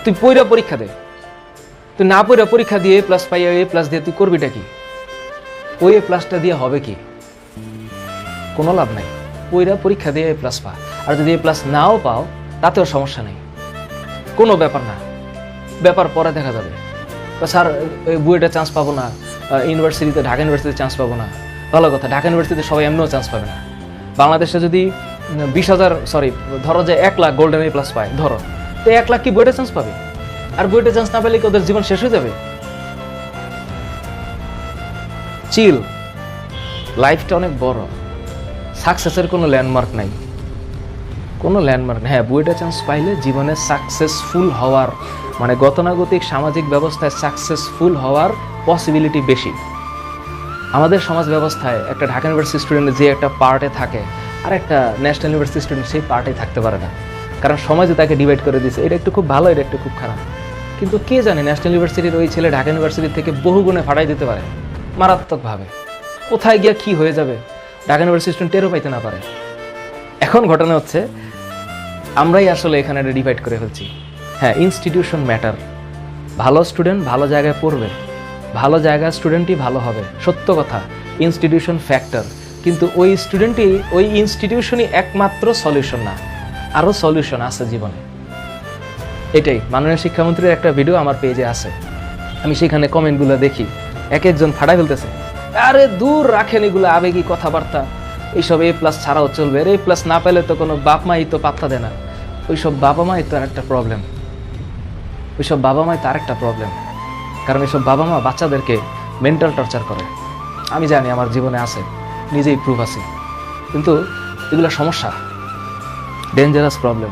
তুই পইরা পরীক্ষা দে, তুই না পইরা পরীক্ষা দিয়ে A+ পাইয়া A+ দিয়ে তুই করবিটা কি? ওই A+টা দিয়ে হবে কি? কোনো লাভ নাই। পইরা পরীক্ষা দিয়ে A+ পা, আর যদি A+ নাও পাও তাতেও সমস্যা নেই, কোনো ব্যাপার না, ব্যাপার পরে দেখা যাবে। স্যার বুয়েটে চান্স পাবো না, ইউনিভার্সিটিতে ঢাকা ইউনিভার্সিটিতে চান্স পাবো না, ভালো কথা, ঢাকা ইউনিভার্সিটিতে সবাই এমনিও চান্স পাবে না। বাংলাদেশে যদি 20,000 ধরো যে 1 লাখ গোল্ডেন A+ পায়, ধরো তো 1 লাখ কি বুয়েটে চান্স পাবে? আর বুয়েটে চান্স না পেলে কি ওদের জীবন শেষ হয়ে যাবে? চিল, লাইফটা অনেক বড়, সাকসেসের কোনো ল্যান্ডমার্ক নাই, কোনো ল্যান্ডমার্ক নেই। হ্যাঁ, বুয়েটে চান্স পাইলে জীবনে সাকসেসফুল হওয়ার মানে গতানুগতিক সামাজিক ব্যবস্থায় সাকসেসফুল হওয়ার পসিবিলিটি বেশি। আমাদের সমাজ ব্যবস্থায় একটা ঢাকা ইউনিভার্সিটি স্টুডেন্ট যে একটা পার্টে থাকে আর একটা ন্যাশনাল ইউনিভার্সিটি স্টুডেন্ট সেই পার্টে থাকতে পারে না, কারণ সমাজে তাকে ডিভাইড করে দিয়েছে। এটা একটু খুব ভালো, এটা একটু খুব খারাপ। কিন্তু কে জানে ন্যাশনাল ইউনিভার্সিটির ওই ছেলে ঢাকা ইউনিভার্সিটির থেকে বহু গুণে ফাটাই দিতে পারে মারাত্মকভাবে। কোথায় গিয়া কি হয়ে যাবে ঢাকা ইউনিভার্সিটি স্টুডেন্ট টেরও পাইতে না পারে। এখন ঘটনা হচ্ছে আমরাই আসলে এখানে ডিভাইড করে ফেলছি। হ্যাঁ, ইনস্টিটিউশন ম্যাটার। ভালো স্টুডেন্ট ভালো জায়গায় পড়বে, ভালো জায়গায় স্টুডেন্টই ভালো হবে, সত্য কথা। ইনস্টিটিউশন ফ্যাক্টর, কিন্তু ওই স্টুডেন্টই, ওই ইনস্টিটিউশনই একমাত্র সলিউশন না, আরও সলিউশন আছে জীবনে। এটাই মাননীয় শিক্ষামন্ত্রীর একটা ভিডিও আমার পেজে আছে, আমি সেখানে কমেন্টগুলো দেখি, এক একজন ফাটাই ফেলতেছে, আরে দূর রাখেন এগুলো আবেগী কথাবার্তা, এইসব A+ ছাড়াও চলবে, A+ না পেলে তো কোনো বাপ মাই তো পাত্তা দেয় না। ওইসব বাবা মাই তো আর একটা প্রবলেম, ওইসব বাবা মাই তো আরেকটা প্রবলেম, কারণ এইসব বাবা মা বাচ্চাদেরকে মেন্টাল টর্চার করে। আমি জানি, আমার জীবনে আছে, নিজেই প্রুফ আছি, কিন্তু এগুলো সমস্যা, ডেঞ্জারাস প্রবলেম।